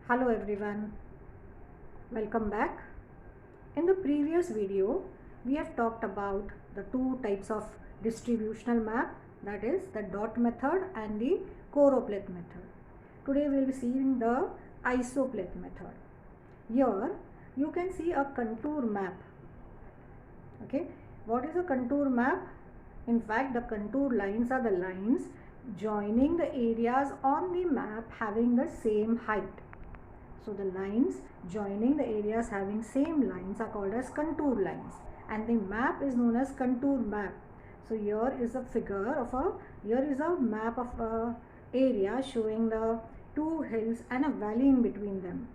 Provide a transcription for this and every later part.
Hello everyone, welcome back. In the previous video, we have talked about the two types of distributional map, that is the dot method and the choropleth method. Today we will be seeing the isopleth method. Here you can see a contour map. Okay, what is a contour map? In fact, the contour lines are the lines joining the areas on the map having the same height. So the lines joining the areas having same lines are called as contour lines, and the map is known as contour map. So here is a map of a area showing the two hills and a valley in between them.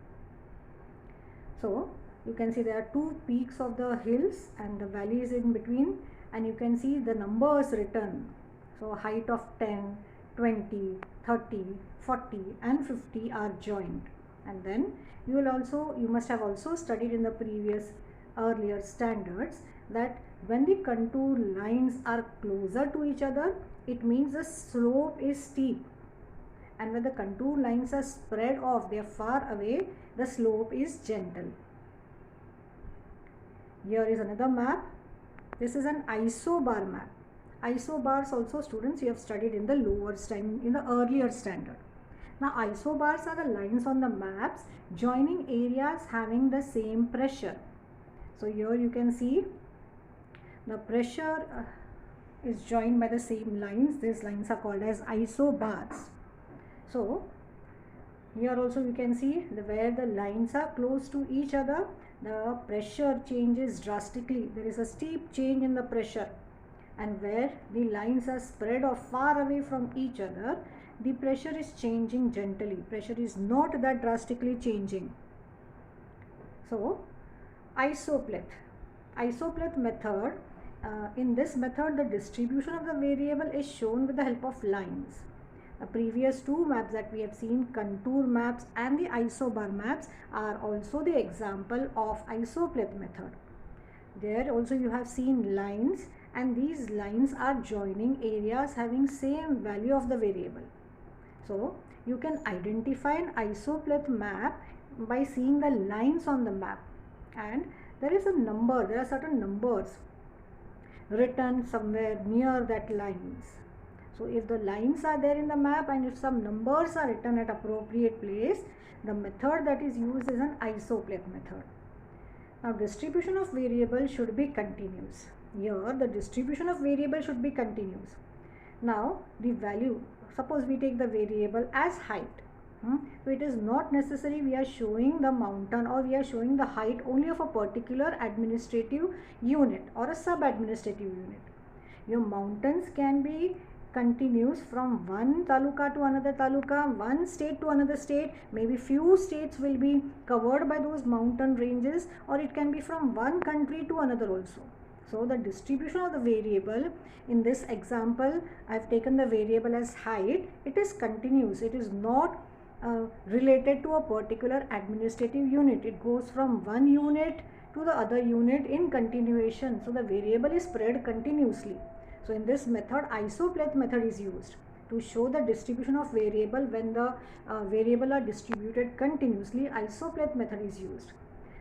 So you can see there are two peaks of the hills and the valley is in between, and you can see the numbers written. So height of 10, 20, 30, 40 and 50 are joined. And then you must have also studied in the previous earlier standards that when the contour lines are closer to each other, it means the slope is steep, and when the contour lines are spread off, they are far away, the slope is gentle. Here is another map. This is an isobar map. Isobars also, students, you have studied in the earlier standard. Now isobars are the lines on the maps joining areas having the same pressure. So here you can see the pressure is joined by the same lines. These lines are called as isobars. So here also you can see where the lines are close to each other, the pressure changes drastically. There is a steep change in the pressure, and where the lines are spread or far away from each other, the pressure is changing gently. Pressure is not that drastically changing. So isopleth method, in this method the distribution of the variable is shown with the help of lines. The previous two maps that we have seen, contour maps and the isobar maps, are also the example of isopleth method. There also you have seen lines, and these lines are joining areas having same value of the variable. So you can identify an isopleth map by seeing the lines on the map, and there are certain numbers written somewhere near that lines. So if the lines are there in the map and if some numbers are written at appropriate place, the method that is used is an isopleth method. Now distribution of variable should be continuous. Here the distribution of variable should be continuous. Now the value, suppose we take the variable as height. So it is not necessary we are showing the mountain or we are showing the height only of a particular administrative unit or a sub-administrative unit. Your mountains can be continuous from one taluka to another taluka, one state to another state. Maybe few states will be covered by those mountain ranges, or it can be from one country to another also. So the distribution of the variable, in this example I have taken the variable as height. It is continuous. It is not related to a particular administrative unit. It goes from one unit to the other unit in continuation. So the variable is spread continuously. So in this method, isopleth method is used to show the distribution of variable. When the variable are distributed continuously, isopleth method is used.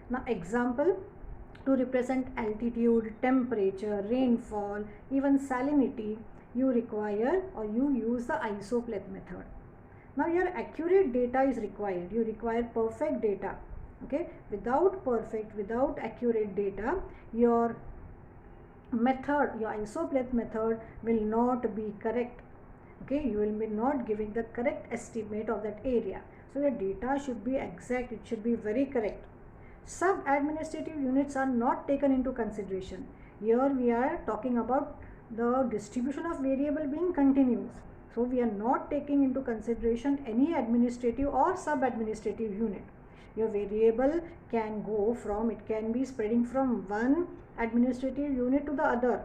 Now example, to represent altitude, temperature, rainfall, even salinity, you require or you use the isopleth method. Now your accurate data is required. You require perfect data. Okay, without accurate data, your isopleth method will not be correct. Okay, you will be not giving the correct estimate of that area. So your data should be exact. It should be very correct. Sub-administrative units are not taken into consideration. Here we are talking about the distribution of variable being continuous. So we are not taking into consideration any administrative or sub-administrative unit. Your variable can be spreading from one administrative unit to the other.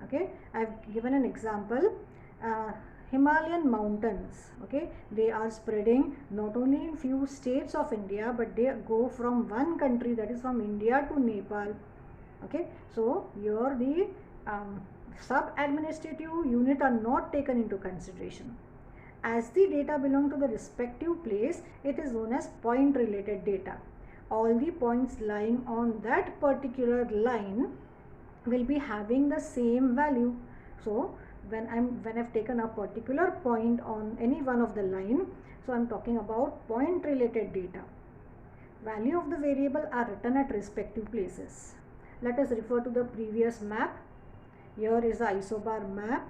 Okay, I have given an example. Himalayan mountains, okay, they are spreading not only in few states of India, but they go from one country, that is from India to Nepal. Okay, so here the sub-administrative unit are not taken into consideration. As the data belong to the respective place, it is known as point related data. All the points lying on that particular line will be having the same value. So when I've taken a particular point on any one of the line, so I'm talking about point related data. Value of the variable are written at respective places. Let us refer to the previous map. Here is the isobar map.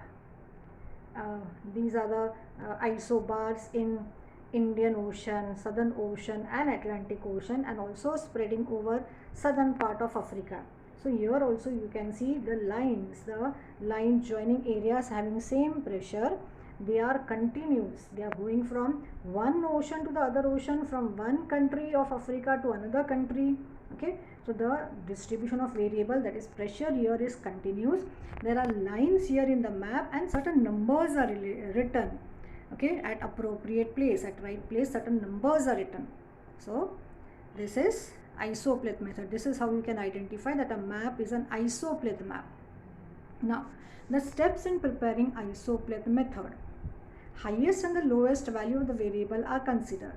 These are the isobars in Indian Ocean, Southern Ocean and Atlantic Ocean, and also spreading over southern part of Africa. So here also you can see the lines, the line joining areas having same pressure. They are continuous. They are going from one ocean to the other ocean, from one country of Africa to another country. Okay, so the distribution of variable, that is pressure, here is continuous. There are lines here in the map and certain numbers are written. Okay, at appropriate place, at right place, certain numbers are written. So this is isopleth method. This is how you can identify that a map is an isopleth map. Now the steps in preparing isopleth method. Highest and the lowest value of the variable are considered.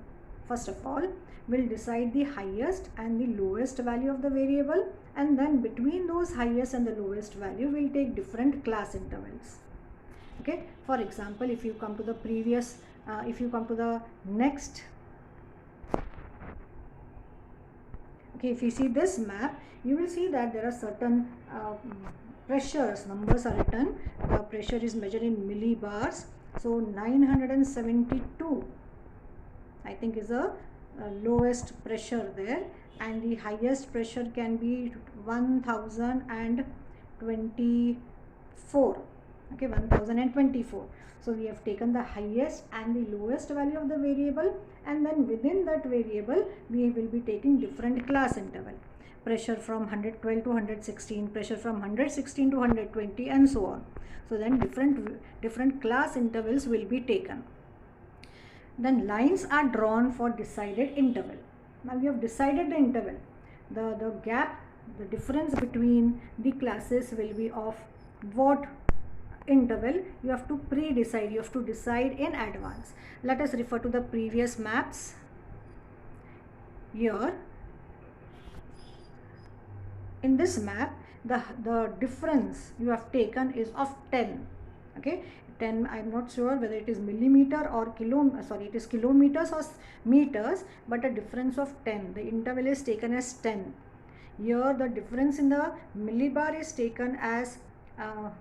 First of all, we'll decide the highest and the lowest value of the variable, and then between those highest and the lowest value, we'll take different class intervals. Okay, for example, if you come to the previous, if you come to the next, okay, if you see this map, you will see that there are certain pressures, numbers are written. The pressure is measured in millibars. So 972 I think is the lowest pressure there, and the highest pressure can be 1024. Okay, 1024. So we have taken the highest and the lowest value of the variable, and then within that variable we will be taking different class interval. Pressure from 112 to 116, pressure from 116 to 120, and so on. So then different class intervals will be taken. Then lines are drawn for decided interval. Now we have decided the interval. The gap, the difference between the classes will be of what interval. You have to pre-decide, you have to decide in advance. Let us refer to the previous maps. Here in this map, the difference you have taken is of 10. Okay, 10, I am not sure whether it is millimeter or it is kilometers or meters, but a difference of 10. The interval is taken as 10. Here the difference in the millibar is taken as 4.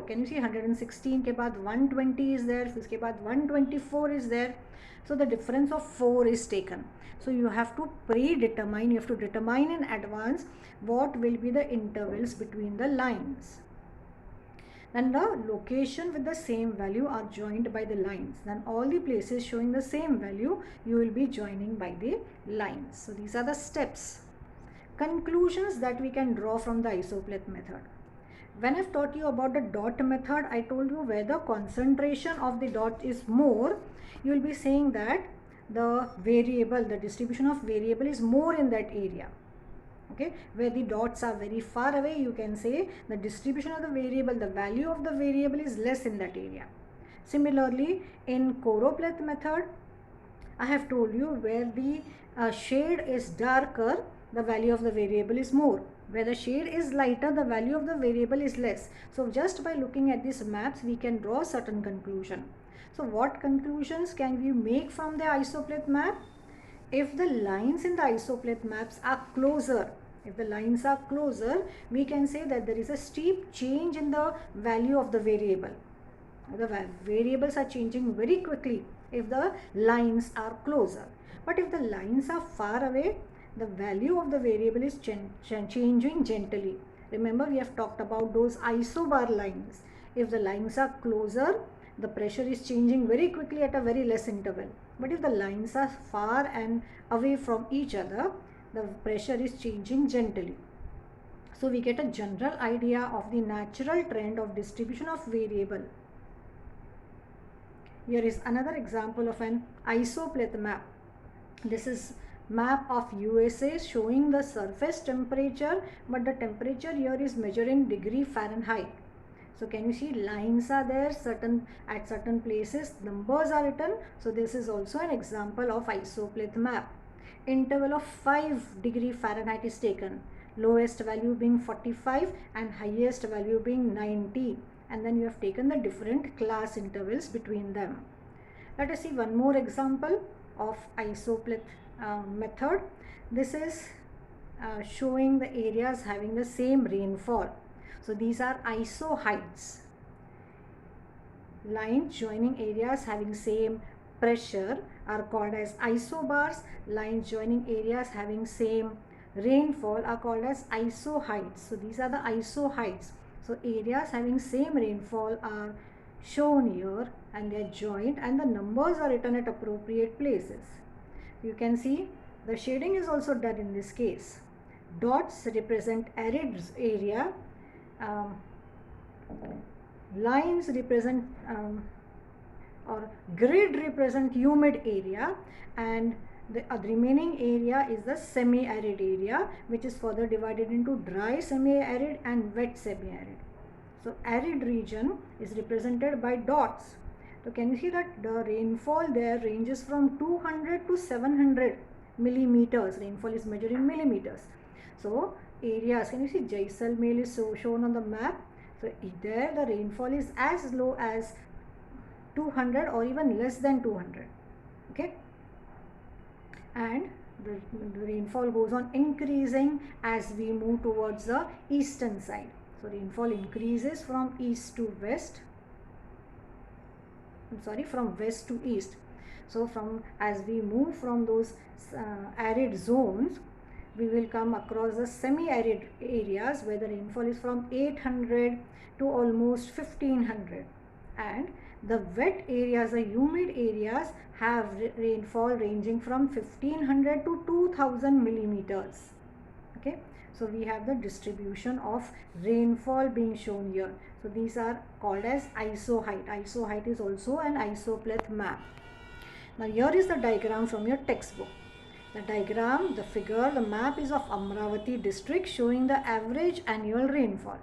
Can you see 116 के बाद 120 is there, उसके बाद 124 is there. So the difference of 4 is taken. So you have to predetermine, you have to determine in advance what will be the intervals between the lines. Then the location with the same value are joined by the lines. Then all the places showing the same value you will be joining by the lines. So these are the steps. Conclusions that we can draw from the isopleth method. When I've taught you about the dot method, I told you where the concentration of the dot is more, you will be saying that the variable, the distribution of variable is more in that area. Okay, where the dots are very far away, you can say the distribution of the variable, the value of the variable is less in that area. Similarly, in choropleth method, I have told you where the shade is darker, the value of the variable is more. Where the shade is lighter, the value of the variable is less. So just by looking at these maps, we can draw certain conclusion. So what conclusions can we make from the isopleth map? If the lines in the isopleth maps are closer, we can say that there is a steep change in the value of the variable. The variables are changing very quickly if the lines are closer. But if the lines are far away, the value of the variable is changing gently. Remember, we have talked about those isobar lines. If the lines are closer, the pressure is changing very quickly at a very less interval. But if the lines are far and away from each other, the pressure is changing gently. So we get a general idea of the natural trend of distribution of variable. Here is another example of an isopleth map. This is map of USA showing the surface temperature, but the temperature here is measured in degree Fahrenheit. So can you see lines are there, at certain places numbers are written. So this is also an example of isopleth map. Interval of 5 degree Fahrenheit is taken, lowest value being 45 and highest value being 90, and then you have taken the different class intervals between them. Let us see one more example of isopleth method. This is showing the areas having the same rainfall. So these are isoheights, lines joining areas having same pressure are called as isobars. Lines joining areas having same rainfall are called as isoheights. So these are the isoheights. So areas having same rainfall are shown here and they are joined, and the numbers are written at appropriate places. You can see the shading is also done in this case. Dots represent arid area, lines represent or grid represent humid area, and the remaining area is the semi-arid area, which is further divided into dry semi-arid and wet semi-arid. So arid region is represented by dots. So can you see that the rainfall there ranges from 200 to 700 millimeters. Rainfall is measured in millimeters. So areas, can you see Jaisalmer is shown on the map. So there the rainfall is as low as 200 or even less than 200. Okay, and the rainfall goes on increasing as we move towards the eastern side. So rainfall increases from east to west. From west to east. So as we move from those arid zones, we will come across the semi-arid areas where the rainfall is from 800 to almost 1500, and the wet areas, the humid areas, have rainfall ranging from 1500 to 2000 millimeters. Okay, so we have the distribution of rainfall being shown here. So these are called as isoheight. Isoheight is also an isopleth map. Now here is the diagram from your textbook. The diagram, the figure, the map is of Amravati district showing the average annual rainfall.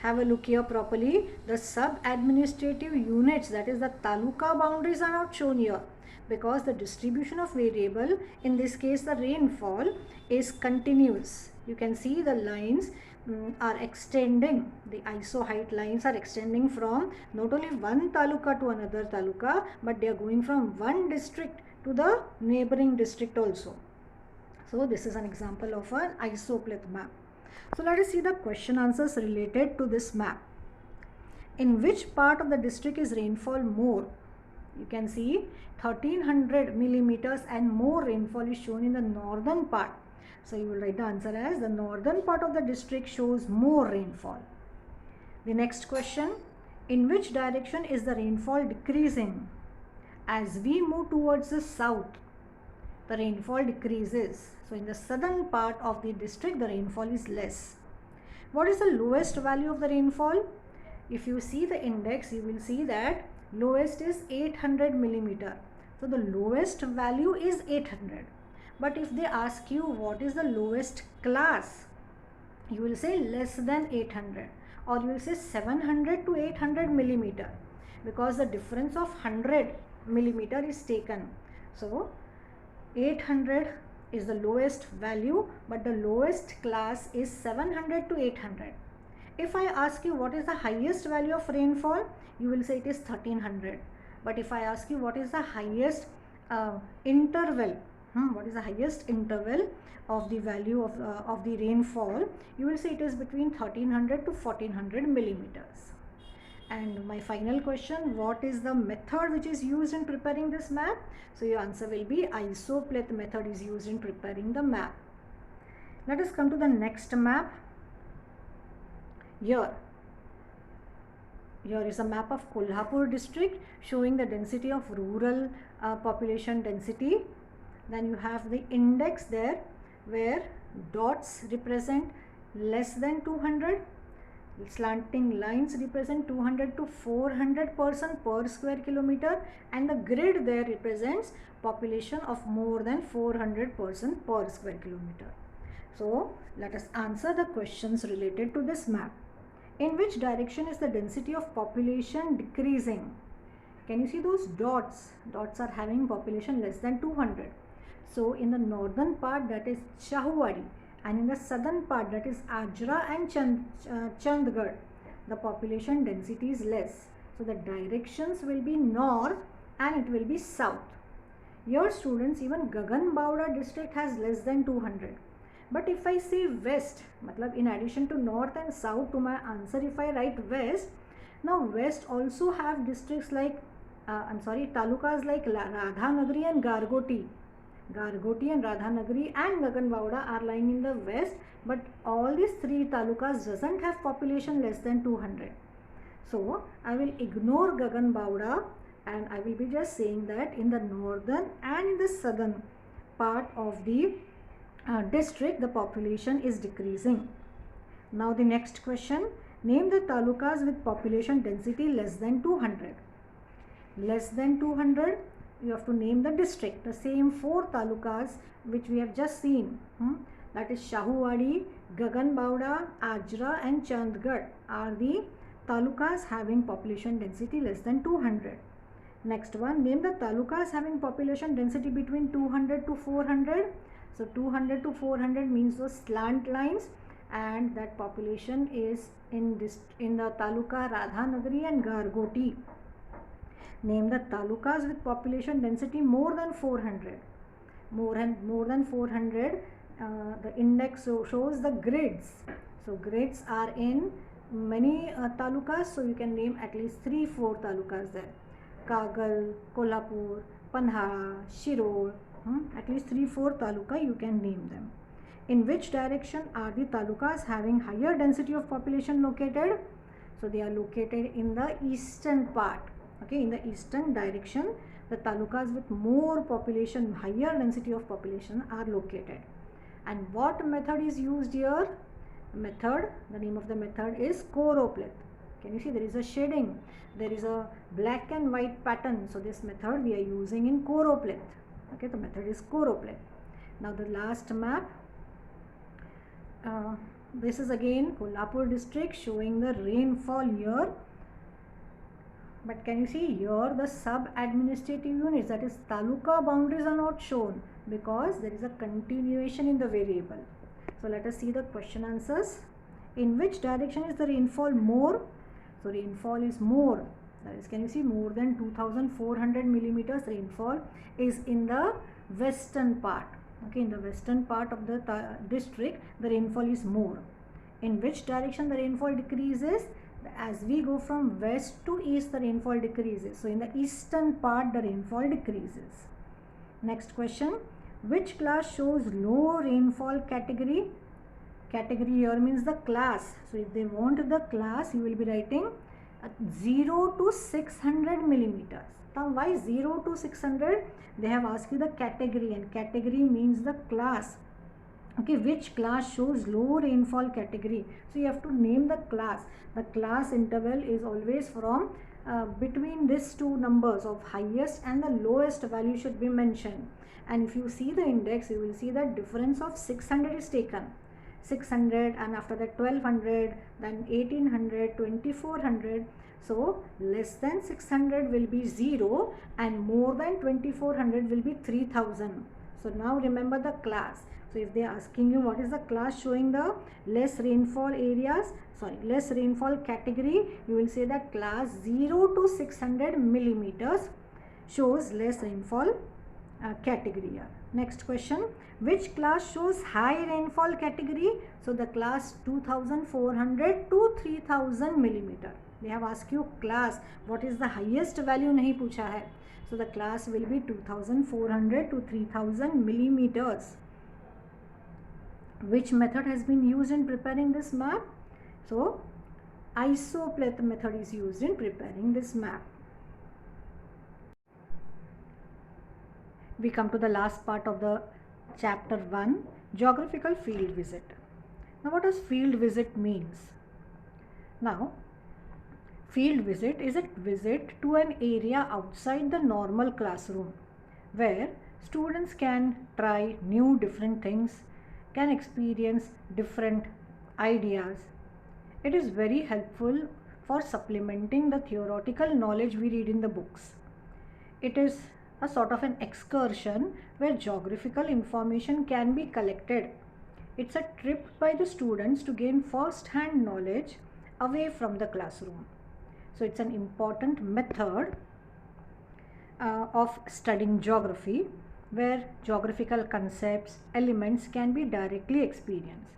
Have a look here properly. The sub-administrative units, that is the taluka boundaries, are not shown here because the distribution of variable, in this case the rainfall, is continuous. You can see the lines are extending, the isoheight lines are extending from not only one taluka to another taluka, but they are going from one district to the neighboring district also. So this is an example of an isopleth map. So let us see the question answers related to this map. In which part of the district is rainfall more? You can see 1300 millimeters and more rainfall is shown in the northern part. So you will write the answer as the northern part of the district shows more rainfall. The next question, in which direction is the rainfall decreasing? As we move towards the south, the rainfall decreases. So in the southern part of the district, the rainfall is less. What is the lowest value of the rainfall? If you see the index, you will see that lowest is 800 millimeter. So the lowest value is 800. But if they ask you what is the lowest class, you will say less than 800, or you will say 700 to 800 millimeter, because the difference of 100 millimeter is taken. So 800 is the lowest value, but the lowest class is 700 to 800. If I ask you what is the highest value of rainfall, you will say it is 1300. But if I ask you what is the highest interval, what is the highest interval of the value of the rainfall, you will say it is between 1300 to 1400 millimeters. And my final question, what is the method which is used in preparing this map? So your answer will be isopleth method is used in preparing the map. Let us come to the next map. Here is a map of Kolhapur district showing the density of rural population density. Then you have the index there where dots represent less than 200, slanting lines represent 200 to 400 person per square kilometer, and the grid there represents population of more than 400 person per square kilometer. So let us answer the questions related to this map. In which direction is the density of population decreasing? Can you see those dots? Dots are having population less than 200. So in the northern part, that is Shahuwadi, and in the southern part, that is Ajra and Chandgarh, the population density is less. So the directions will be north and it will be south. Your students, even Gaganbauda district has less than 200. But if I say west, matlab in addition to north and south, to my answer if I write west, now west also have districts like, talukas like Radhanagari and Gargoti. Gargoti and Radhanagari and Gaganbauda are lying in the west, but all these three talukas doesn't have population less than 200. So I will ignore Gaganbauda and I will be just saying that in the northern and in the southern part of the district, the population is decreasing. Now the next question, name the talukas with population density less than 200. Less than 200, you have to name the district, the same 4 talukas which we have just seen. That is Shahuwadi, Gaganbauda, Ajra and Chandgarh are the talukas having population density less than 200. Next one, name the talukas having population density between 200 to 400. So 200 to 400 means those slant lines, and that population is in the taluka Radhanagari and Gargoti. Name the talukas with population density more than 400. More than 400, the index shows the grids. So grids are in many talukas, so you can name at least 3-4 talukas there. Kagal, Kolhapur, Panhala, Shirur, at least 3-4 taluka you can name them. In which direction are the talukas having higher density of population located? So they are located in the eastern part. Okay, in the eastern direction, the talukas with more population, higher density of population are located. And what method is used here? The name of the method is choropleth. Can you see there is a shading? There is a black and white pattern. So this method we are using in choropleth. Okay, the method is choropleth. Now the last map. This is again Kolhapur district showing the rainfall here. But can you see here the sub-administrative units, that is taluka boundaries, are not shown because there is a continuation in the variable. So let us see the question answers. In which direction is the rainfall more? So rainfall is more. That is, can you see more than 2400 millimeters rainfall is in the western part. Okay, in the western part of the district, the rainfall is more. In which direction the rainfall decreases? As we go from west to east, the rainfall decreases. So in the eastern part, the rainfall decreases. Next question, which class shows low rainfall category? Category here means the class. So if they want the class, you will be writing 0 to 600 millimeters. Now why 0 to 600? They have asked you the category, and category means the class. Okay, which class shows low rainfall category? So you have to name the class. The class interval is always from between these two numbers of highest and the lowest value should be mentioned. And if you see the index, you will see that difference of 600 is taken. 600, and after that 1200, then 1800, 2400. So less than 600 will be 0 and more than 2400 will be 3000. So now remember the class. So if they are asking you what is the class showing the less rainfall category, you will say that class 0 to 600 millimeters shows less rainfall category here. Next question, which class shows high rainfall category? So the class 2400 to 3000 millimeter. They have asked you class, what is the highest value nahi pucha hai. So the class will be 2400 to 3000 millimeters. Which method has been used in preparing this map? So isopleth method is used in preparing this map. We come to the last part of the chapter 1, geographical field visit. Now what does field visit means? Now field visit is a visit to an area outside the normal classroom where students can try new different things, can experience different ideas. It is very helpful for supplementing the theoretical knowledge we read in the books. It is a sort of an excursion where geographical information can be collected. It's a trip by the students to gain first-hand knowledge away from the classroom. So it's an important method of studying geography, where geographical concepts, elements can be directly experienced.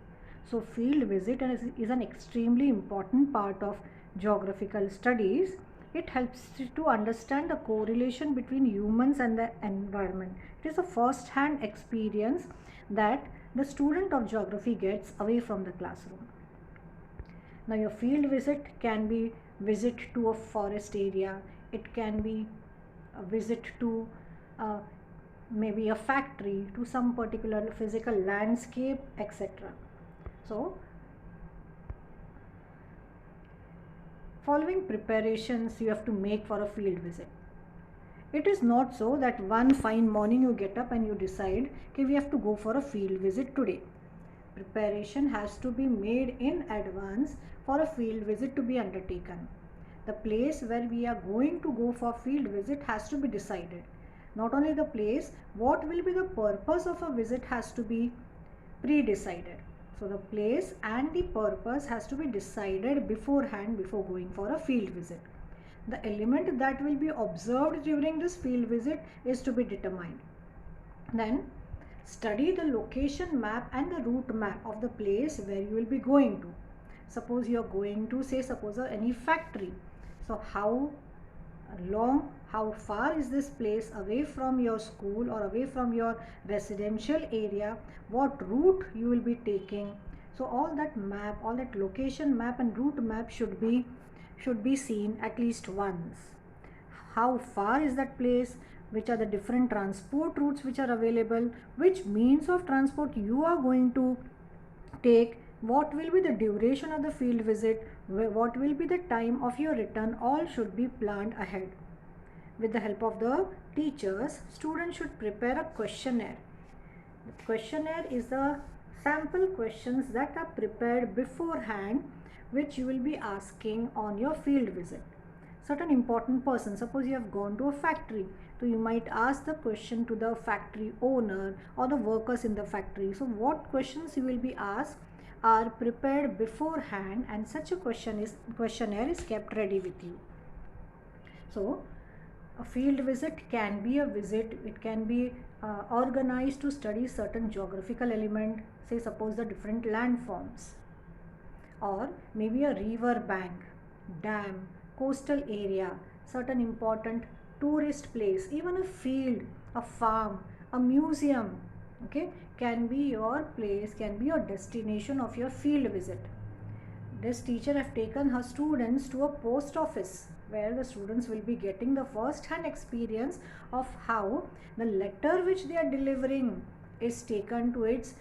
So field visit is an extremely important part of geographical studies. It helps to understand the correlation between humans and the environment. It is a first-hand experience that the student of geography gets away from the classroom. Now your field visit can be visit to a forest area. It can be a visit to maybe a factory, to some particular physical landscape, etc. So following preparations you have to make for a field visit. It is not so that one fine morning you get up and you decide, okay, we have to go for a field visit today. Preparation has to be made in advance for a field visit to be undertaken. The place where we are going to go for field visit has to be decided. Not only the place, what will be the purpose of a visit has to be pre-decided. So the place and the purpose has to be decided beforehand before going for a field visit. The element that will be observed during this field visit is to be determined. Then study the location map and the route map of the place where you will be going to. Suppose you are going to, say, suppose any factory. So how long, how far is this place away from your school or away from your residential area, what route you will be taking. So all that map, all that location map and route map should be seen at least once. How far is that place, which are the different transport routes which are available, which means of transport you are going to take, what will be the duration of the field visit, what will be the time of your return, all should be planned ahead. With the help of the teachers, students should prepare a questionnaire. The questionnaire is the sample questions that are prepared beforehand, which you will be asking on your field visit. Certain important persons, suppose you have gone to a factory, so you might ask the question to the factory owner or the workers in the factory. So what questions you will be asked are prepared beforehand, and such a questionnaire is kept ready with you. So a field visit can be a visit, it can be organized to study certain geographical element, say suppose the different landforms, or maybe a river bank, dam, coastal area, certain important tourist place, even a field, a farm, a museum, okay, can be your place, can be your destination of your field visit. This teacher have taken her students to a post office where the students will be getting the first-hand experience of how the letter which they are delivering is taken to its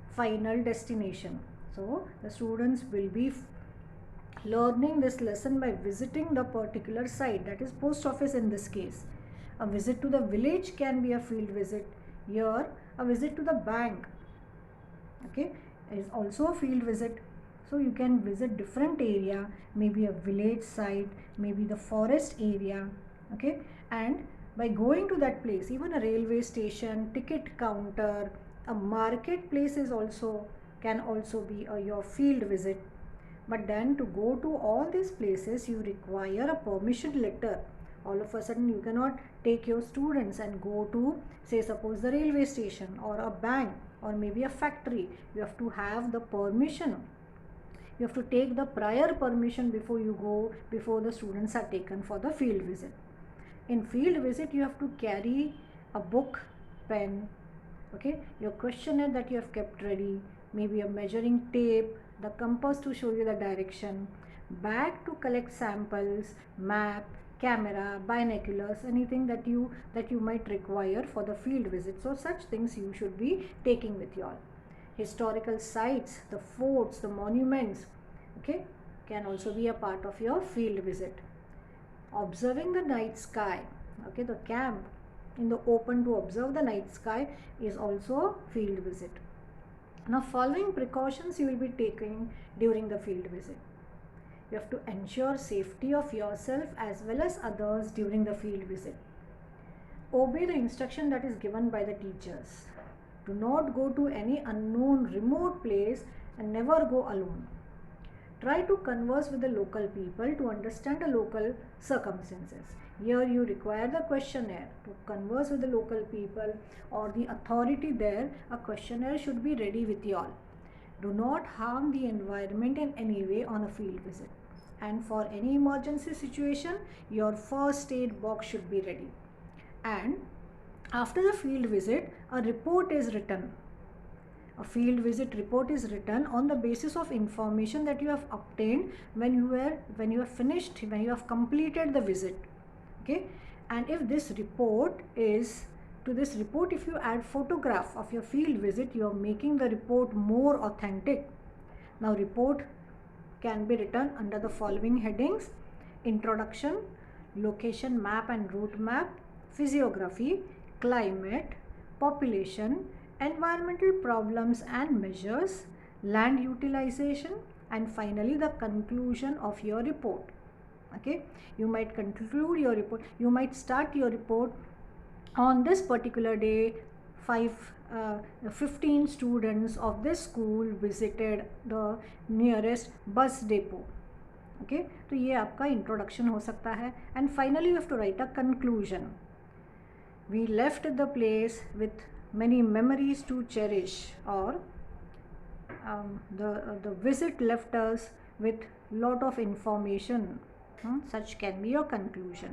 final destination. So the students will be learning this lesson by visiting the particular site, that is post office in this case. A visit to the village can be a field visit. Here a visit to the bank, okay, is also a field visit. So you can visit different area, maybe a village site, maybe the forest area, okay, and by going to that place, even a railway station, ticket counter, a marketplace can also be your field visit. But then to go to all these places you require a permission letter. All of a sudden you cannot take your students and go to, say suppose the railway station or a bank or maybe a factory. You have to have the permission. You have to take the prior permission before you go, before the students are taken for the field visit. In field visit you have to carry a book, pen, okay, your questionnaire that you have kept ready, maybe a measuring tape, the compass to show you the direction, bag to collect samples, map, camera, binoculars, anything that you might require for the field visit. So such things you should be taking with you all. Historical sites, the forts, the monuments, okay, can also be a part of your field visit. Observing the night sky, okay, the camp in the open to observe the night sky is also a field visit. Now, following precautions you will be taking during the field visit. You have to ensure safety of yourself as well as others during the field visit. Obey the instruction that is given by the teachers. Do not go to any unknown remote place and never go alone. Try to converse with the local people to understand the local circumstances. Here you require the questionnaire. To converse with the local people or the authority there, a questionnaire should be ready with you all. Do not harm the environment in any way on a field visit. And for any emergency situation, your first aid box should be ready. And after the field visit, a report is written. A field visit report is written on the basis of information that you have obtained when you have finished, when you have completed the visit. Okay, and if this report is, to this report if you add photograph of your field visit, you are making the report more authentic. Now, report can be written under the following headings: introduction, location map and route map, physiography, climate, population, environmental problems and measures, land utilization, and finally the conclusion of your report. Okay, you might conclude your report, you might start your report on this particular day. 15 students of this school visited the nearest bus depot. Okay, तो ये आपका introduction हो सकता है. And finally you have to write a conclusion. We left the place with many memories to cherish, or the visit left us with lot of information. Such can be your conclusion.